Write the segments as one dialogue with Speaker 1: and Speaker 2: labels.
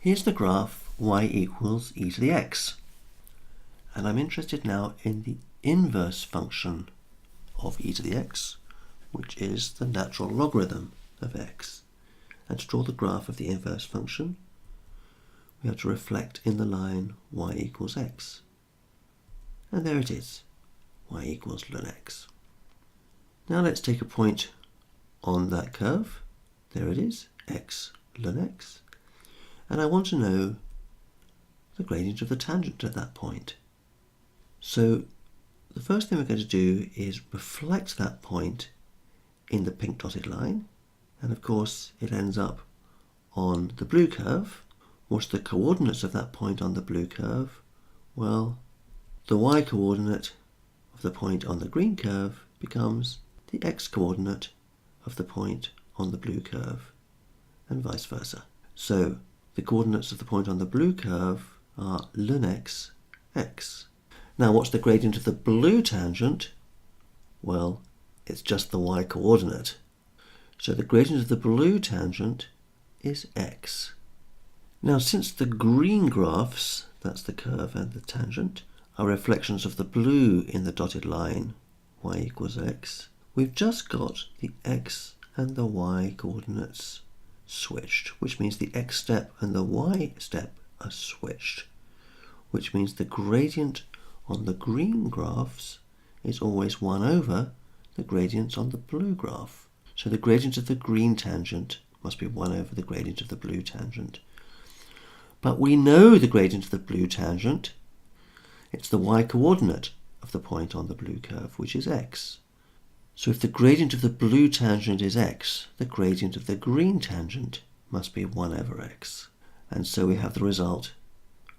Speaker 1: Here's the graph y equals e to the x. And I'm interested now in the inverse function of e to the x, which is the natural logarithm of x. And to draw the graph of the inverse function, we have to reflect in the line y equals x. And there it is, y equals ln x. Now let's take a point on that curve. There it is, x ln x. And I want to know the gradient of the tangent at that point. So the first thing we're going to do is reflect that point in the pink dotted line. And of course it ends up on the blue curve. What's the coordinates of that point on the blue curve? Well, the y coordinate of the point on the green curve becomes the x coordinate of the point on the blue curve, and vice versa. So the coordinates of the point on the blue curve are ln x, x. Now what's the gradient of the blue tangent? Well, it's just the y coordinate. So the gradient of the blue tangent is x. Now since the green graphs, that's the curve and the tangent, are reflections of the blue in the dotted line, y equals x, we've just got the x and the y coordinates switched, which means the x step and the y step are switched, which means the gradient on the green graphs is always 1 over the gradients on the blue graph. So the gradient of the green tangent must be 1 over the gradient of the blue tangent. But we know the gradient of the blue tangent. It's the y coordinate of the point on the blue curve, which is x. So if the gradient of the blue tangent is x, the gradient of the green tangent must be 1 over x. And so we have the result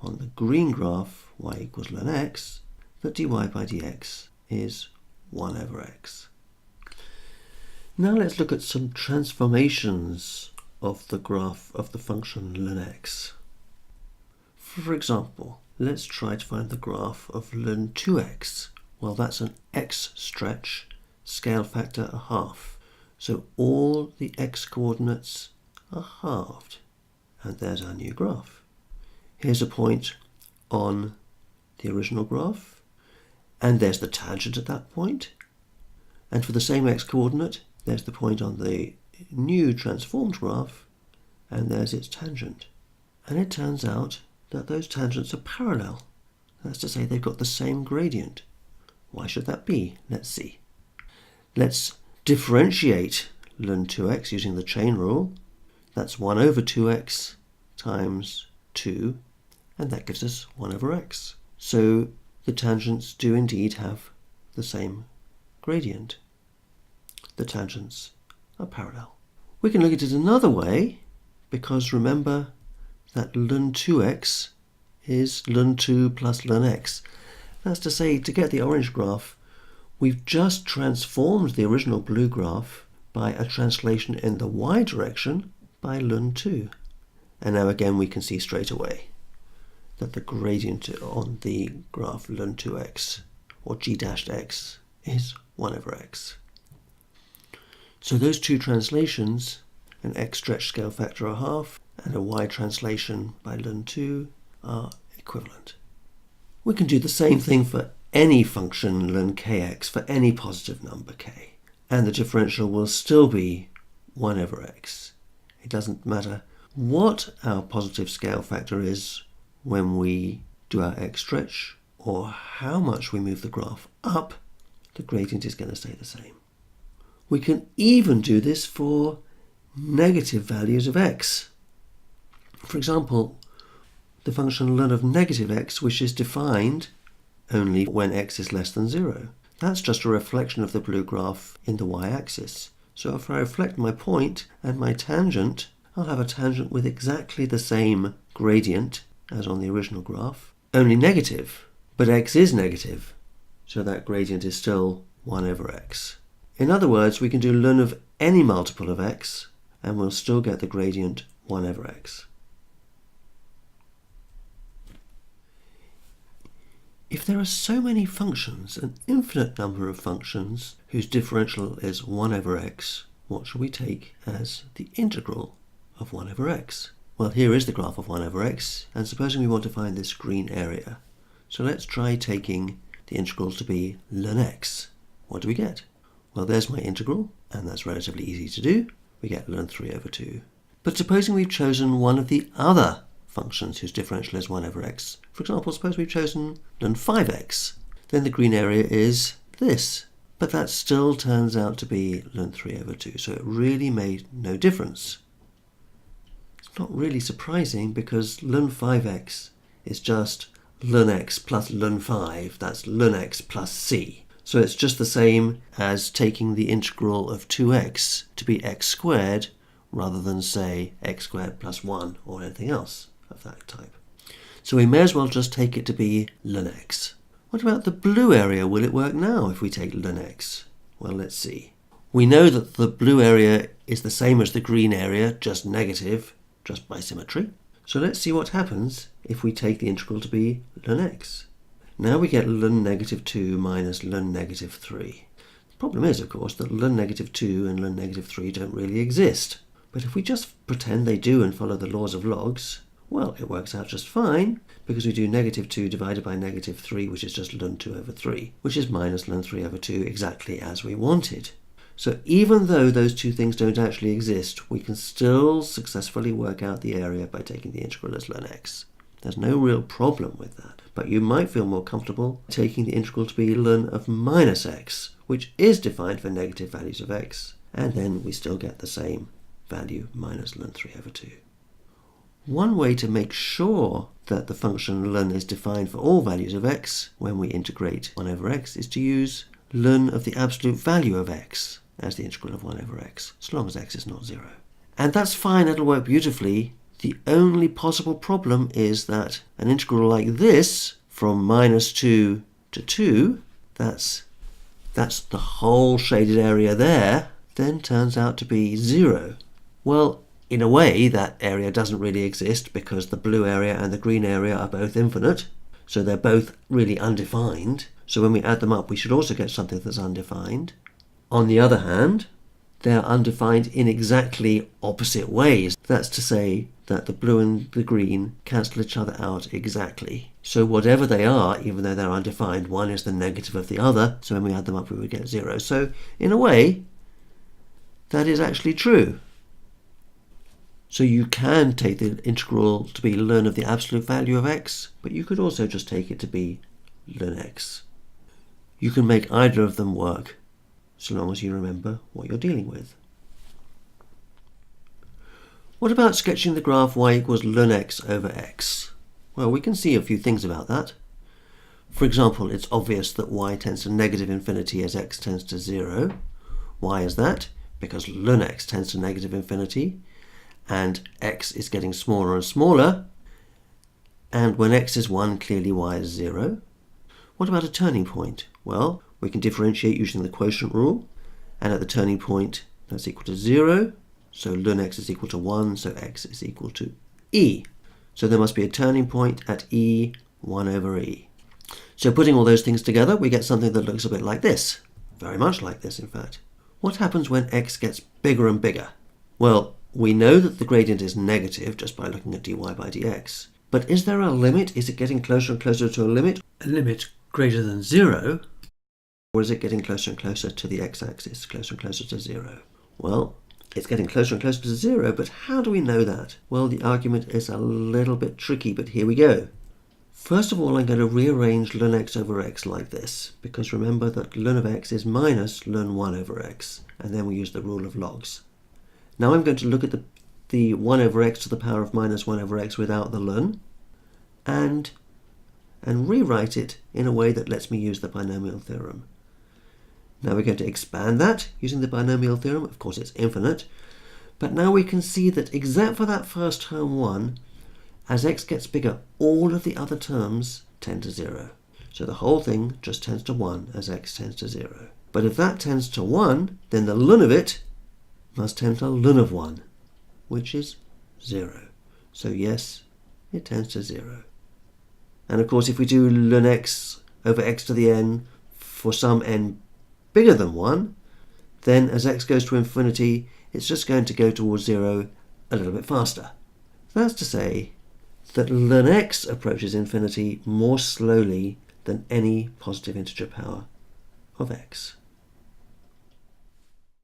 Speaker 1: on the green graph, y equals ln x, that dy by dx is 1 over x. Now let's look at some transformations of the graph of the function ln x. For example, let's try to find the graph of ln 2x. Well, that's an x stretch, scale factor 1/2. So all the x coordinates are halved. And there's our new graph. Here's a point on the original graph. And there's the tangent at that point. And for the same x coordinate, there's the point on the new transformed graph. And there's its tangent. And it turns out that those tangents are parallel. That's to say they've got the same gradient. Why should that be? Let's see. Let's differentiate ln 2x using the chain rule. That's 1 over 2x times 2, and that gives us 1 over x. So the tangents do indeed have the same gradient. The tangents are parallel. We can look at it another way, because remember that ln 2x is ln 2 plus ln x. That's to say, to get the orange graph, we've just transformed the original blue graph by a translation in the y direction by ln 2. And now again we can see straight away that the gradient on the graph ln 2x, or g dashed x, is 1 over x. So those two translations, an x stretch scale factor 1/2 and a y translation by ln 2, are equivalent. We can do the same thing for any function ln kx for any positive number k, and the differential will still be 1 over x. It doesn't matter what our positive scale factor is when we do our x stretch, or how much we move the graph up, the gradient is going to stay the same. We can even do this for negative values of x. For example, the function ln of negative x, which is defined only when x is less than 0. That's just a reflection of the blue graph in the y-axis. So if I reflect my point and my tangent, I'll have a tangent with exactly the same gradient as on the original graph, only negative, but x is negative, so that gradient is still 1 over x. In other words, we can do ln of any multiple of x, and we'll still get the gradient 1 over x. If there are so many functions, an infinite number of functions, whose differential is 1 over x, what shall we take as the integral of 1 over x? Well, here is the graph of 1 over x, and supposing we want to find this green area. So let's try taking the integral to be ln x. What do we get? Well, there's my integral, and that's relatively easy to do. We get ln 3 over 2. But supposing we've chosen one of the other functions whose differential is 1 over x. For example, suppose we've chosen ln 5x. Then the green area is this. But that still turns out to be ln 3 over 2, so it really made no difference. It's not really surprising because ln 5x is just ln x plus ln 5, that's ln x plus c. So it's just the same as taking the integral of 2x to be x squared rather than, say, x squared plus 1 or anything else of that type. So we may as well just take it to be ln x. What about the blue area? Will it work now if we take ln x? Well, let's see. We know that the blue area is the same as the green area, just negative, just by symmetry. So let's see what happens if we take the integral to be ln x. Now we get ln negative 2 minus ln negative 3. The problem is, of course, that ln negative 2 and ln negative 3 don't really exist. But if we just pretend they do and follow the laws of logs, well, it works out just fine, because we do negative 2 divided by negative 3, which is just ln 2 over 3, which is minus ln 3 over 2, exactly as we wanted. So even though those two things don't actually exist, we can still successfully work out the area by taking the integral as ln x. There's no real problem with that, but you might feel more comfortable taking the integral to be ln of minus x, which is defined for negative values of x, and then we still get the same value minus ln 3 over 2. One way to make sure that the function ln is defined for all values of x when we integrate 1 over x is to use ln of the absolute value of x as the integral of 1 over x, as long as x is not 0. And that's fine, it'll work beautifully. The only possible problem is that an integral like this, from minus 2 to 2, that's the whole shaded area there, then turns out to be 0. Well, in a way, that area doesn't really exist because the blue area and the green area are both infinite, so they're both really undefined. So when we add them up, we should also get something that's undefined. On the other hand, they're undefined in exactly opposite ways. That's to say that the blue and the green cancel each other out exactly. So whatever they are, even though they're undefined, one is the negative of the other, so when we add them up we would get 0. So in a way, that is actually true. So you can take the integral to be ln of the absolute value of x, but you could also just take it to be ln x. You can make either of them work, so long as you remember what you're dealing with. What about sketching the graph y equals ln x over x? Well, we can see a few things about that. For example, it's obvious that y tends to negative infinity as x tends to 0. Why is that? Because ln x tends to negative infinity, and x is getting smaller and smaller, and when x is 1, clearly y is 0. What about a turning point? Well, we can differentiate using the quotient rule, and at the turning point that's equal to 0, so ln x is equal to 1, so x is equal to e. So there must be a turning point at e 1 over e. So putting all those things together, we get something that looks a bit like this. Very much like this, in fact. What happens when x gets bigger and bigger? Well, we know that the gradient is negative just by looking at dy by dx. But is there a limit? Is it getting closer and closer to a limit? A limit greater than 0? Or is it getting closer and closer to the x-axis, closer and closer to 0? Well, it's getting closer and closer to 0, but how do we know that? Well, the argument is a little bit tricky, but here we go. First of all, I'm going to rearrange ln x over x like this, because remember that ln of x is minus ln 1 over x, and then we use the rule of logs. Now I'm going to look at the 1 over x to the power of minus 1 over x without the ln, and rewrite it in a way that lets me use the binomial theorem. Now we're going to expand that using the binomial theorem. Of course it's infinite, but now we can see that except for that first term 1, as x gets bigger, all of the other terms tend to 0. So the whole thing just tends to 1 as x tends to 0. But if that tends to 1, then the ln of it must tend to ln of 1, which is 0. So yes, it tends to 0. And of course, if we do ln x over x to the n for some n bigger than 1, then as x goes to infinity, it's just going to go towards 0 a little bit faster. That's to say that ln x approaches infinity more slowly than any positive integer power of x.